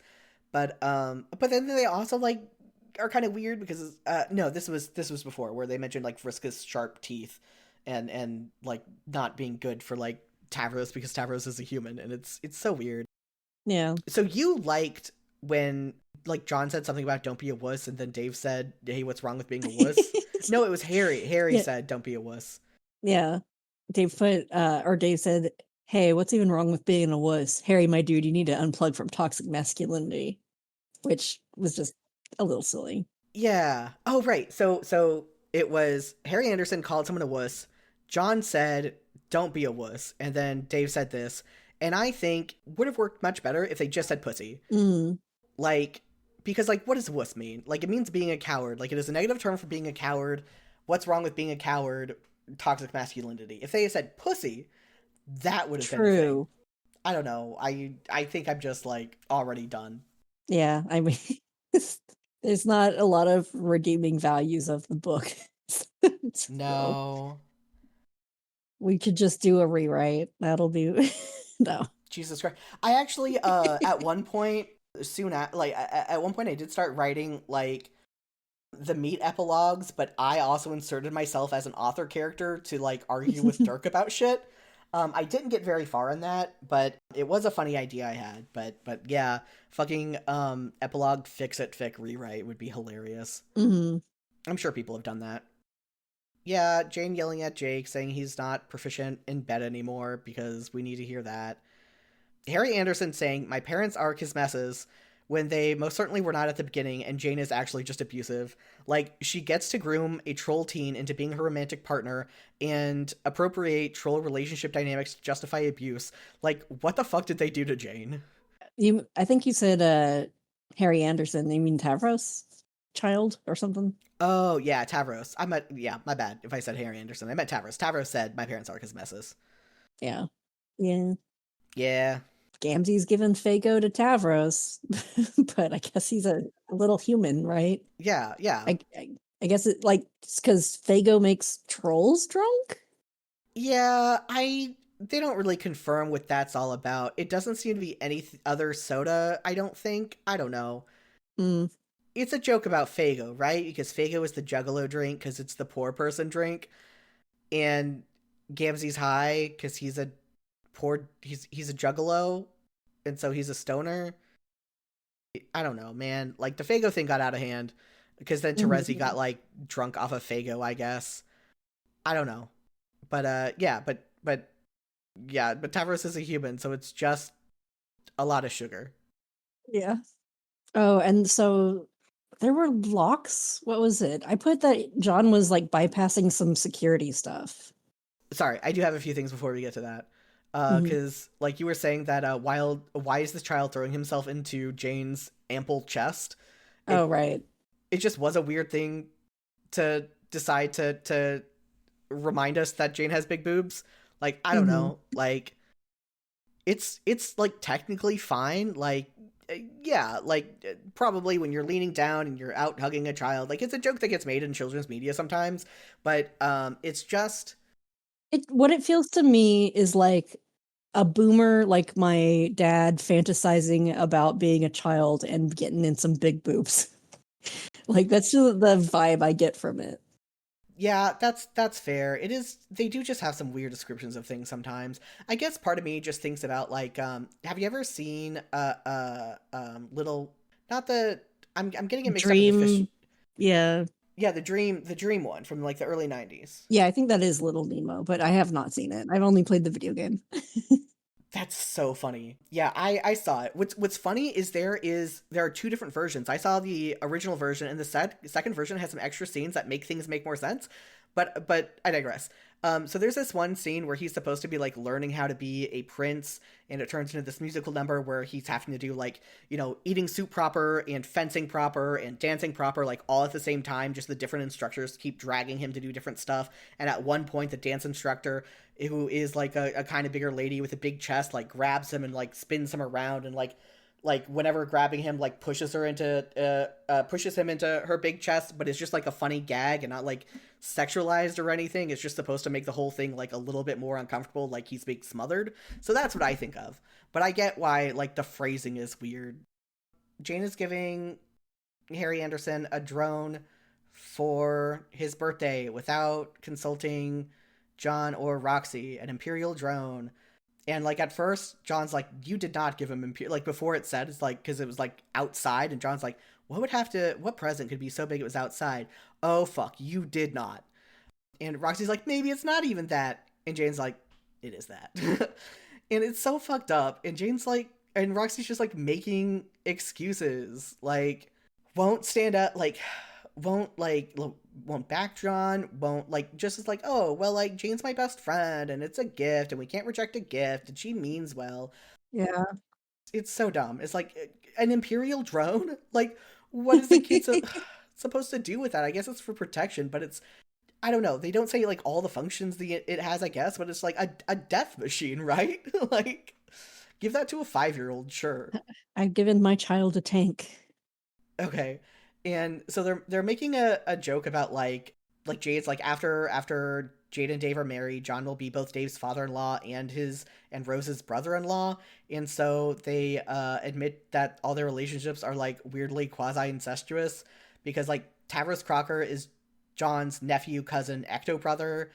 Speaker 1: But then they also like are kind of weird because no, this was before where they mentioned like Vriska's sharp teeth and like not being good for like Tavros because Tavros is a human, and it's so weird.
Speaker 2: Yeah.
Speaker 1: So you liked when like John said something about don't be a wuss, and then Dave said, "Hey, what's wrong with being a wuss?" No, it was Harry. Harry
Speaker 2: Yeah.
Speaker 1: said, "Don't be a wuss."
Speaker 2: Yeah. Dave said, hey, what's even wrong with being a wuss? Harry, my dude, you need to unplug from toxic masculinity, which was just a little silly.
Speaker 1: Yeah. Oh, right. So it was Harry Anderson called someone a wuss. John said, "Don't be a wuss," and then Dave said this, and I think would have worked much better if they just said pussy.
Speaker 2: Mm,
Speaker 1: Like, because like, what does wuss mean? Like, it means being a coward. Like, it is a negative term for being a coward. What's wrong with being a coward? Toxic masculinity. If they had said pussy, that would have been a thing.
Speaker 2: true.
Speaker 1: I don't know. I think I'm just like already done.
Speaker 2: Yeah. I mean, there's not a lot of redeeming values of the book. So
Speaker 1: No.
Speaker 2: we could just do a rewrite. That'll do. No.
Speaker 1: Jesus Christ. I actually at one point soon at one point I did start writing like the meat epilogues, but I also inserted myself as an author character to like argue with Dirk about shit. I didn't get very far in that, but it was a funny idea I had. But yeah, fucking epilogue fix it fic rewrite would be hilarious.
Speaker 2: Hmm.
Speaker 1: I'm sure people have done that. Yeah, Jane yelling at Jake saying he's not proficient in bed anymore because we need to hear that. Harry Anderson saying, "My parents are his messes," when they most certainly were not at the beginning, and Jane is actually just abusive. Like, she gets to groom a troll teen into being her romantic partner and appropriate troll relationship dynamics to justify abuse. Like, what the fuck did they do to Jane?
Speaker 2: I think you said Harry Anderson. You mean Tavros child or something?
Speaker 1: Oh, yeah, Tavros. Yeah, my bad if I said Harry Anderson. I meant Tavros. Tavros said, "My parents are his messes."
Speaker 2: Yeah. Yeah.
Speaker 1: Yeah.
Speaker 2: Gamzee's given Fago to Tavros, but I guess he's a little human, right?
Speaker 1: Yeah, yeah.
Speaker 2: I guess it like because Fago makes trolls drunk.
Speaker 1: Yeah, they don't really confirm what that's all about. It doesn't seem to be any other soda, I don't think. I don't know.
Speaker 2: Mm.
Speaker 1: It's a joke about Fago, right? Because Fago is the juggalo drink because it's the poor person drink, and Gamzee's high because he's a juggalo, and so he's a stoner. I don't know, man. Like the Fago thing got out of hand because then Terezi got like drunk off of Fago, I guess. I don't know. But yeah, but Tavros is a human, so it's just a lot of sugar.
Speaker 2: Yeah. Oh, and so there were locks. What was it? I put that John was like bypassing some security stuff.
Speaker 1: Sorry, I do have a few things before we get to that.
Speaker 2: Mhm.
Speaker 1: Because like you were saying that why is this child throwing himself into Jane's ample chest?
Speaker 2: Oh,
Speaker 1: It
Speaker 2: right.
Speaker 1: it just was a weird thing to decide to remind us that Jane has big boobs. Like I don't
Speaker 2: Hmm.
Speaker 1: know, like it's like technically fine. Like yeah, like probably when you're leaning down and you're out hugging a child, like it's a joke that gets made in children's media sometimes, but it's just
Speaker 2: What it feels to me is like a boomer like my dad fantasizing about being a child and getting in some big boobs. Like that's just the vibe I get from it.
Speaker 1: yeah, that's fair. It is they do just have some weird descriptions of things sometimes. I guess part of me just thinks about like have you ever seen little not the I'm getting it mixed up with the fish.
Speaker 2: Dream, yeah.
Speaker 1: Yeah, the dream one from like the early 90s.
Speaker 2: Yeah, I think that is Little Nemo, but I have not seen it. I've only played the video game.
Speaker 1: That's so funny. Yeah, I saw it. What's funny is there are two different versions. I saw the original version, and the second version has some extra scenes that make things make more sense. But I digress. So there's this one scene where he's supposed to be like learning how to be a prince, and it turns into this musical number where he's having to do like eating soup proper and fencing proper and dancing proper like all at the same time. Just the different instructors keep dragging him to do different stuff. And at one point, the dance instructor, who is like a kind of bigger lady with a big chest, like grabs him and like spins him around and like whenever grabbing him like pushes him into her big chest, but it's just like a funny gag and not like sexualized or anything. It's just supposed to make the whole thing like a little bit more uncomfortable, like he's being smothered. So that's what I think of. But I get why like the phrasing is weird. Jane is giving Harry Anderson a drone for his birthday without consulting John or Roxy, an Imperial drone. And like at first, John's like, "You did not give him Imperial." Like before it said, it's like because it was like outside, and John's like, what present could be so big it was outside? Oh fuck, you did not." And Roxy's like, "Maybe it's not even that." And Jane's like, "It is that." And it's so fucked up. And Jane's like, and Roxy's just like making excuses, like won't stand up, like won't back John, won't like just is like, "Oh well, like Jane's my best friend and it's a gift and we can't reject a gift and she means well."
Speaker 2: Yeah.
Speaker 1: It's so dumb. It's like an Imperial drone. Like what is the kid supposed to do with that? I guess it's for protection, but it's I don't know. They don't say like all the functions it has, I guess, but it's like a death machine, right? Like give that to a 5-year-old, sure.
Speaker 2: I've given my child a tank.
Speaker 1: Okay. And so they're making a joke about like Jade's like after Jade and Dave are married. John will be both Dave's father-in-law and Rose's brother-in-law, and so they admit that all their relationships are like weirdly quasi-incestuous because like Tavros Crocker is John's nephew, cousin, ecto brother,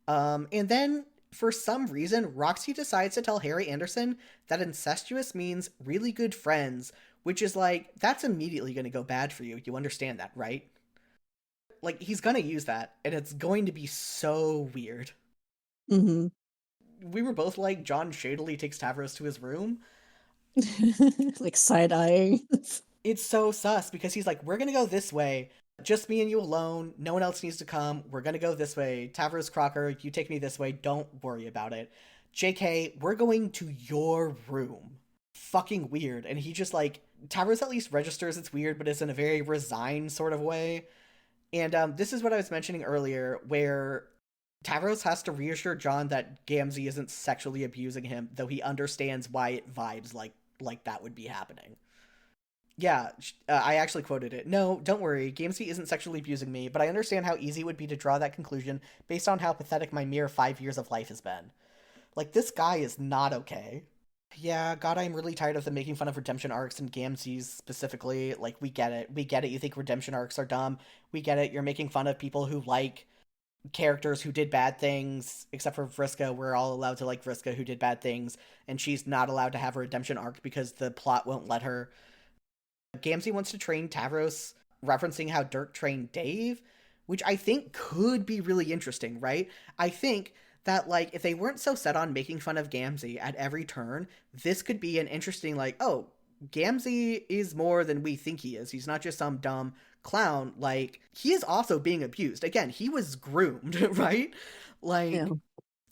Speaker 1: and then for some reason Roxy decides to tell Harry Anderson that incestuous means really good friends, which is like that's immediately going to go bad for you. You understand that, right? Like he's gonna use that, and it's going to be so weird.
Speaker 2: Hmm.
Speaker 1: We were both like, John shadily takes Tavros to his room.
Speaker 2: Like side eyeing.
Speaker 1: It's so sus because he's like, we're gonna go this way, just me and you alone. No one else needs to come. We're gonna go this way. Tavros Crocker, you take me this way. Don't worry about it. JK, we're going to your room. Fucking weird. And he just like Tavros at least registers it's weird, but it's in a very resigned sort of way. And this is what I was mentioning earlier, where Tavros has to reassure John that Gamzee isn't sexually abusing him, though he understands why it vibes like that would be happening. Yeah, I actually quoted it. No, don't worry, Gamzee isn't sexually abusing me, but I understand how easy it would be to draw that conclusion based on how pathetic my mere 5 years of life has been. Like, this guy is not okay. Yeah, God, I'm really tired of them making fun of redemption arcs and Gamzees specifically. Like, we get it. We get it. You think redemption arcs are dumb. We get it. You're making fun of people who like characters who did bad things, except for Vriska. We're all allowed to like Vriska who did bad things, and she's not allowed to have a redemption arc because the plot won't let her. Gamzee wants to train Tavros, referencing how Dirk trained Dave, which I think could be really interesting, right? I think that like if they weren't so set on making fun of Gamzee at every turn, this could be an interesting like, oh, Gamzee is more than we think he is. He's not just some dumb clown. Like he is also being abused. Again, he was groomed, right?
Speaker 2: Yeah.
Speaker 1: Like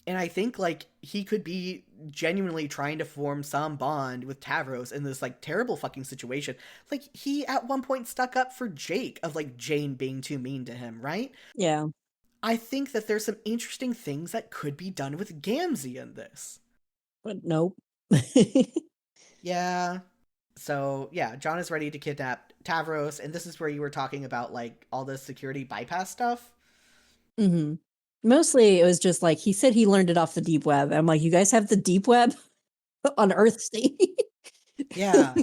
Speaker 1: and I think like he could be genuinely trying to form some bond with Tavros in this like terrible fucking situation. Like he at one point stuck up for Jake of like Jane being too mean to him, right?
Speaker 2: Yeah.
Speaker 1: I think that there's some interesting things that could be done with Gamzee in this.
Speaker 2: But nope.
Speaker 1: Yeah. So yeah, John is ready to kidnap Tavros, and this is where you were talking about like all the security bypass stuff.
Speaker 2: Hmm. Mostly it was just like he said he learned it off the deep web. I'm like, you guys have the deep web on Earth State?
Speaker 1: Yeah.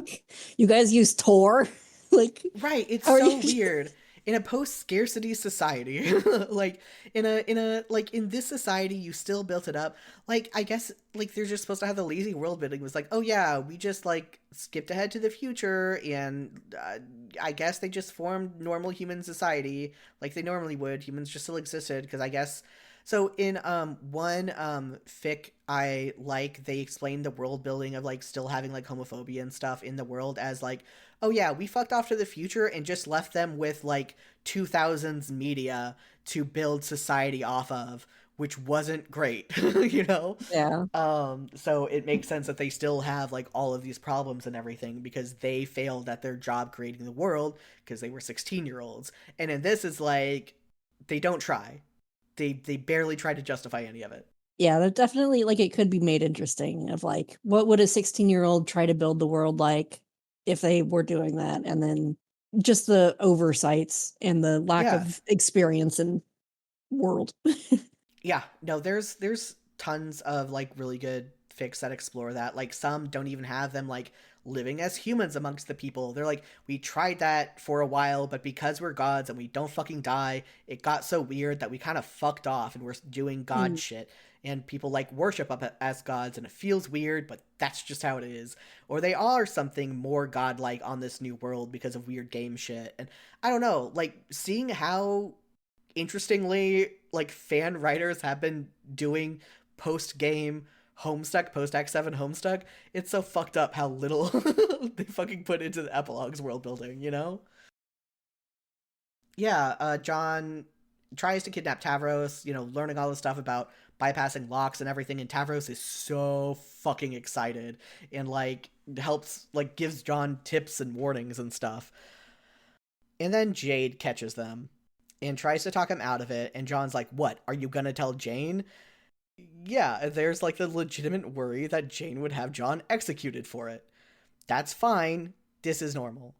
Speaker 2: You guys use Tor? Like,
Speaker 1: Right, it's
Speaker 2: how are
Speaker 1: so
Speaker 2: you?
Speaker 1: weird. In a post-scarcity society, like in a like in this society you still built it up. Like I guess like they're just supposed to have the lazy world building. It was like, "Oh yeah, we just like skipped ahead to the future and I guess they just formed normal human society like they normally would. Humans just still existed because I guess so in one fic I like they explained the world building of like still having like homophobia and stuff in the world as like oh yeah, we fucked off to the future and just left them with like 2000s media to build society off of, which wasn't great, you know?
Speaker 2: Yeah.
Speaker 1: So it makes sense that they still have like all of these problems and everything because they failed at their job creating the world because they were 16-year-olds. And in this is like they don't try. They barely try to justify any of it.
Speaker 2: Yeah, that definitely like it could be made interesting of like what would a 16-year-old try to build the world like if they were doing that, and then just the oversights and the lack
Speaker 1: Yeah.
Speaker 2: of experience in world.
Speaker 1: Yeah, no, there's tons of like really good fics that explore that. Like some don't even have them like living as humans amongst the people. They're like, we tried that for a while, but because we're gods and we don't fucking die, it got so weird that we kind of fucked off and we're doing god
Speaker 2: Mm,
Speaker 1: shit. And people like worship up as gods, and it feels weird, but that's just how it is. Or they are something more godlike on this new world because of weird game shit. And I don't know, like seeing how interestingly, like fan writers have been doing post game Homestuck, post Act 7 Homestuck. It's so fucked up how little they fucking put into the epilogues world building, you know? Yeah, John tries to kidnap Tavros, you know, learning all the stuff about bypassing locks and everything, and Tavros is so fucking excited and like helps like gives John tips and warnings and stuff. And then Jade catches them and tries to talk him out of it. And John's like, what? Are you going to tell Jane? Yeah, there's like the legitimate worry that Jane would have John executed for it. That's fine. This is normal.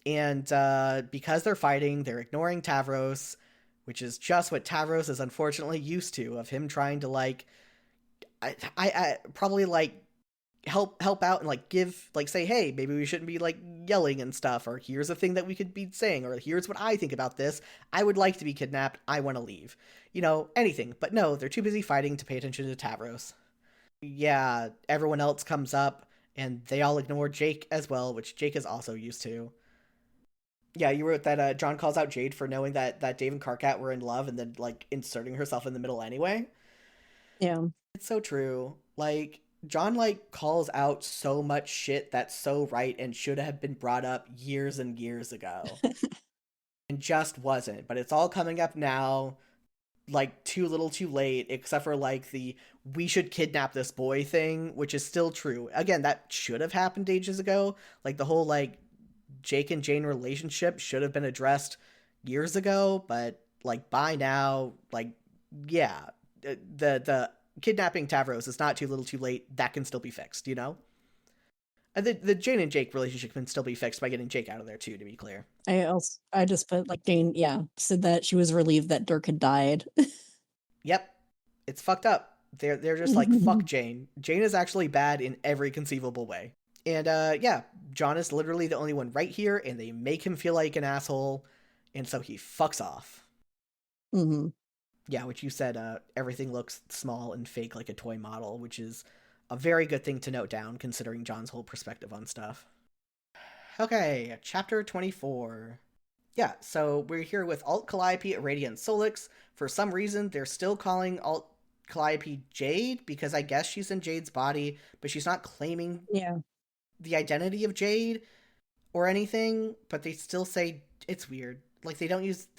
Speaker 1: And because they're fighting, they're ignoring Tavros. which is just what Tavros is unfortunately used to, of him trying to like I probably like help out and like give like say, hey, maybe we shouldn't be like yelling and stuff, or here's a thing that we could be saying, or here's what I think about this. I would like to be kidnapped. I want to leave. Anything. But no, they're too busy fighting to pay attention to Tavros. Yeah, everyone else comes up and they all ignore Jake as well, which Jake is also used to. Yeah, you wrote that John calls out Jade for knowing that Dave and Karkat were in love and then like inserting herself in the middle anyway.
Speaker 2: Yeah.
Speaker 1: It's so true. Like John like calls out so much shit that's so right and should have been brought up years and years ago and just wasn't. But it's all coming up now, like too little too late, except for like the we should kidnap this boy thing, which is still true. Again, that should have happened ages ago. Like the whole like Jake and Jane relationship should have been addressed years ago, but like by now, like yeah, the kidnapping Tavros is not too little too late. That can still be fixed. And the Jane and Jake relationship can still be fixed by getting Jake out of there too, to be clear.
Speaker 2: I just put like Jane, yeah, said that she was relieved that Dirk had died.
Speaker 1: Yep. It's fucked up. They're just like fuck Jane. Jane is actually bad in every conceivable way. And yeah, John is literally the only one right here, and they make him feel like an asshole, and so he fucks off.
Speaker 2: Mm-hmm.
Speaker 1: Yeah, which you said everything looks small and fake like a toy model, which is a very good thing to note down considering John's whole perspective on stuff. Okay, chapter 24. Yeah, so we're here with Alt Calliope, Aradia, and Solix. For some reason, they're still calling Alt Calliope Jade, because I guess she's in Jade's body, but she's not claiming
Speaker 2: Yeah.
Speaker 1: the identity of Jade or anything, but they still say it's weird. Like they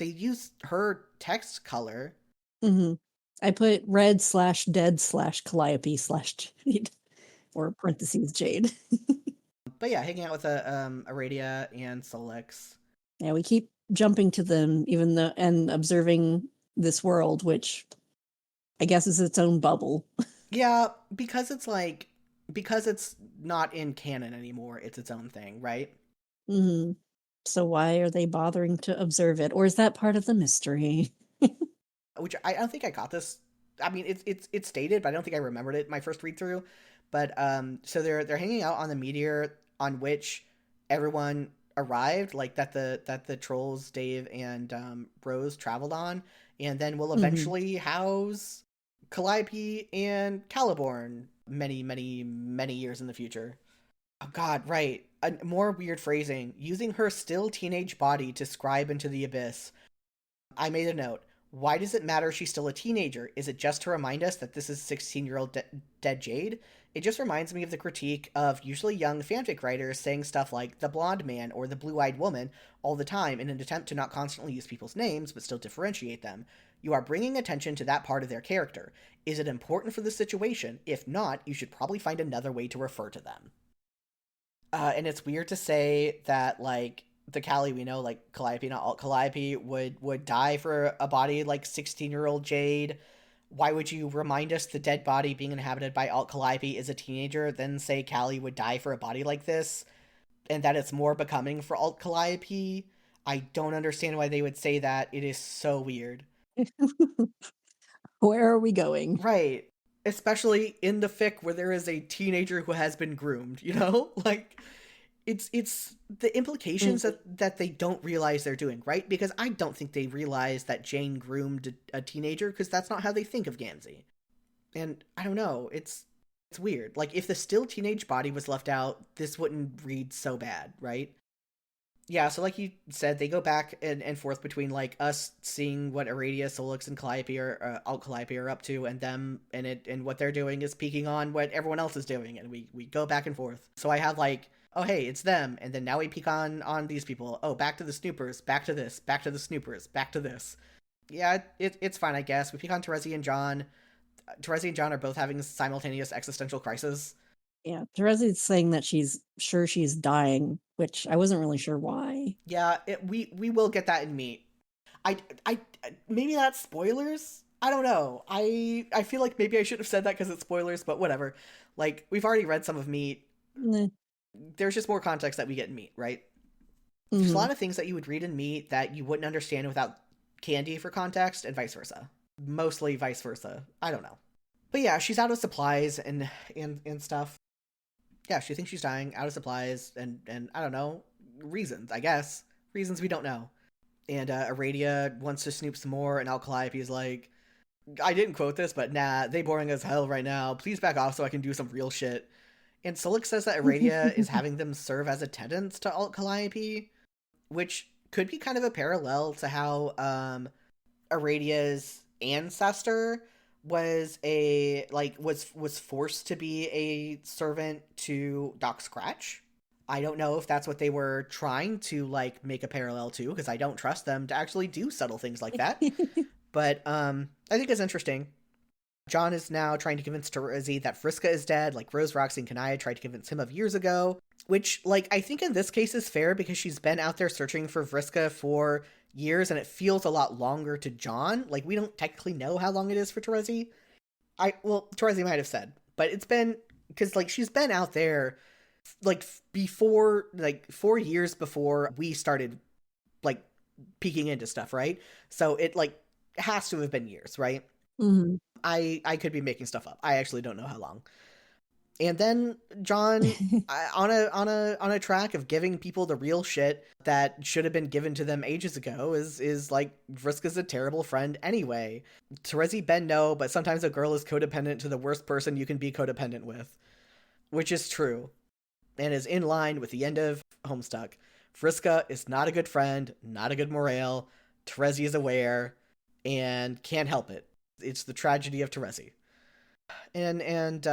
Speaker 1: use her text color.
Speaker 2: Mm-hmm. I put red/dead/Calliope/Jade or parentheses Jade.
Speaker 1: But yeah, hanging out with Aradia and Solix.
Speaker 2: Yeah, we keep jumping to them even though and observing this world, which I guess is its own bubble.
Speaker 1: Yeah, because it's not in canon anymore, it's its own thing, right?
Speaker 2: Mm-hmm. So why are they bothering to observe it? Or is that part of the mystery?
Speaker 1: Which I don't think I got this. I mean, it's stated, but I don't think I remembered it my first read through. But so they're hanging out on the meteor on which everyone arrived, like that the trolls Dave and Rose traveled on, and then will
Speaker 2: Mm-hmm.
Speaker 1: eventually house Calliope and Caliborn many years in the future. Oh God, right. More weird phrasing. Using her still teenage body to scribe into the abyss. I made a note. Why does it matter she's still a teenager? Is it just to remind us that this is 16-year-old dead Jade? It just reminds me of the critique of usually young fanfic writers saying stuff like the blonde man or the blue-eyed woman all the time in an attempt to not constantly use people's names but still differentiate them. You are bringing attention to that part of their character. Is it important for the situation? If not, you should probably find another way to refer to them. And it's weird to say that like the Callie we know, like Calliope, not Alt Calliope, would die for a body like 16-year-old Jade. Why would you remind us the dead body being inhabited by Alt Calliope is a teenager, then say Callie would die for a body like this, and that it's more becoming for Alt Calliope? I don't understand why they would say that. It is so weird.
Speaker 2: Where are we going?
Speaker 1: Right. Especially in the fic where there is a teenager who has been groomed. Like it's the implications
Speaker 2: Mm,
Speaker 1: that they don't realize they're doing, right? Because I don't think they realize that Jane groomed a teenager, because that's not how they think of Gamzee. And I don't know, it's weird. Like if the still teenage body was left out, this wouldn't read so bad, right? Yeah, so like you said, they go back and forth between like us seeing what Aradia, Solix, and Calliope Alt Calliope are up to, and them and what they're doing is peeking on what everyone else is doing, and we go back and forth. So I have like, oh hey, it's them, and then now we peek on these people. Oh, back to the snoopers, back to this, back to the snoopers, back to this. Yeah, it's fine, I guess. We peek on Terezi and John. Terezi and John are both having simultaneous existential crisis.
Speaker 2: yeah, Teresa's saying that she's sure she's dying, which I wasn't really sure why.
Speaker 1: Yeah, we will get that in Meet. I maybe that's spoilers. I don't know. I feel like maybe I should have said that because it's spoilers, but whatever. Like we've already read some of Meet.
Speaker 2: Mm-hmm.
Speaker 1: There's just more context that we get in Meet, right? There's a lot of things that you would read in Meet that you wouldn't understand without Candy for context, and vice versa. Mostly vice versa. I don't know. But yeah, she's out of supplies and stuff. Yeah, she thinks she's dying, out of supplies, and I don't know, reasons, I guess. Reasons we don't know. And Aradia wants to snoop some more, and Alcalippe's like, I didn't quote this, but nah, they boring as hell right now. Please back off so I can do some real shit. And Solix says that Aradia is having them serve as attendants to Alt Calliope, which could be kind of a parallel to how Aradia's ancestor was forced to be a servant to Doc Scratch. I don't know if that's what they were trying to like make a parallel to, because I don't trust them to actually do subtle things like that. But I think it's interesting. John is now trying to convince Terezi that Vriska is dead, like Rose, Roxy, and Kanaya tried to convince him of years ago, which, like, I think in this case is fair because she's been out there searching for Vriska for years, and it feels a lot longer to John. Like, we don't technically know how long it is for Terezi. Terezi might have said, but it's been, because, like, she's been out there, like, before, like, 4 years before we started, like, peeking into stuff, right? So it, like, has to have been years, right?
Speaker 2: Mm-hmm.
Speaker 1: I could be making stuff up. I actually don't know how long. And then John, on a track of giving people the real shit that should have been given to them ages ago, is like, Vriska's a terrible friend anyway. Terezi Ben no, but sometimes a girl is codependent to the worst person you can be codependent with, which is true, and is in line with the end of Homestuck. Vriska is not a good friend, not a good morale. Terezi is aware and can't help it. It's the tragedy of Terezi. And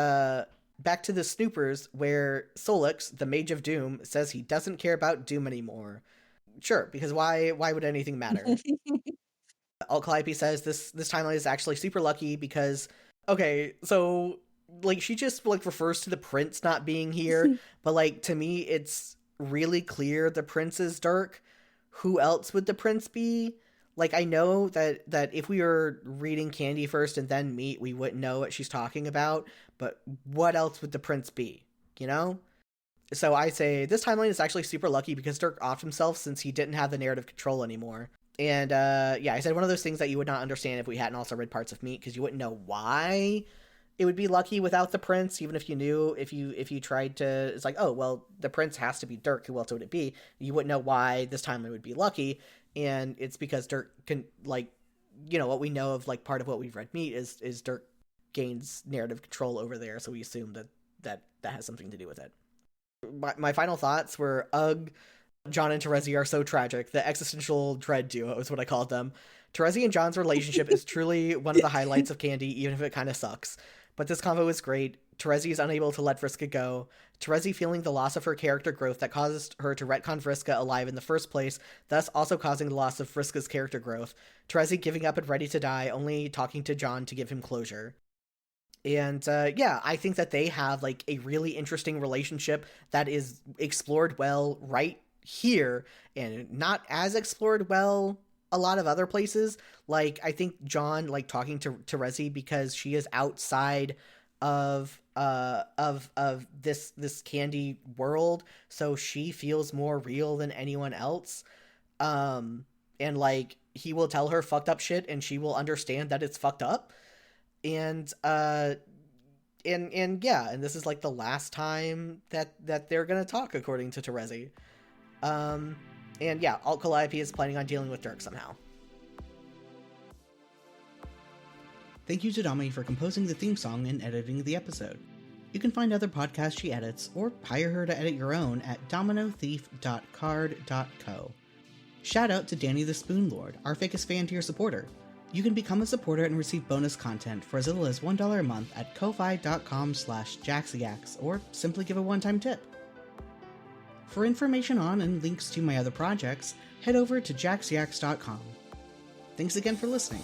Speaker 1: back to the Snoopers, where Solix, the Mage of Doom, says he doesn't care about Doom anymore. Sure, because why would anything matter? Alt Calliope says this timeline is actually super lucky because, okay, so, like, she just, like, refers to the prince not being here, but, like, to me, it's really clear the prince is Dirk. Who else would the prince be? Like, I know that if we were reading Candy first and then Meat, we wouldn't know what she's talking about, but what else would the prince be, you know? So I say this timeline is actually super lucky because Dirk offed himself since he didn't have the narrative control anymore. And yeah, I said one of those things that you would not understand if we hadn't also read parts of Meat, because you wouldn't know why it would be lucky without the prince, even if you knew, if you tried to, it's like, oh, well, the prince has to be Dirk, who else would it be? You wouldn't know why this timeline would be lucky. And it's because Dirk can, like, you know, what we know of, like, part of what we've read Meat is Dirk gains narrative control over there, so we assume that has something to do with it. My final thoughts were, ugh, John and Terezi are so tragic. The existential dread duo is what I called them. Terezi and John's relationship is truly one of the highlights of Candy, even if it kind of sucks. But this convo is great. Terezi is unable to let Vriska go. Terezi feeling the loss of her character growth that caused her to retcon Vriska alive in the first place, thus also causing the loss of Vriska's character growth. Terezi giving up and ready to die, only talking to John to give him closure. And yeah, I think that they have, like, a really interesting relationship that is explored well right here, and not as explored well a lot of other places. Like, I think John, like, talking to Terezi because she is outside of this Candy world, so she feels more real than anyone else. And, like, he will tell her fucked up shit and she will understand that it's fucked up. And yeah, and this is, like, the last time that they're gonna talk, according to Terezi. And yeah, Alt Calliope is planning on dealing with Dirk somehow. Thank you to Dami for composing the theme song and editing the episode. You can find other podcasts she edits, or hire her to edit your own at dominothief.card.co. Shout out to Danny the Spoonlord, our fakest fan tier supporter. You can become a supporter and receive bonus content for as little as $1 a month at ko-fi.com/jaxyax, or simply give a one-time tip. For information on and links to my other projects, head over to jaxyax.com. Thanks again for listening.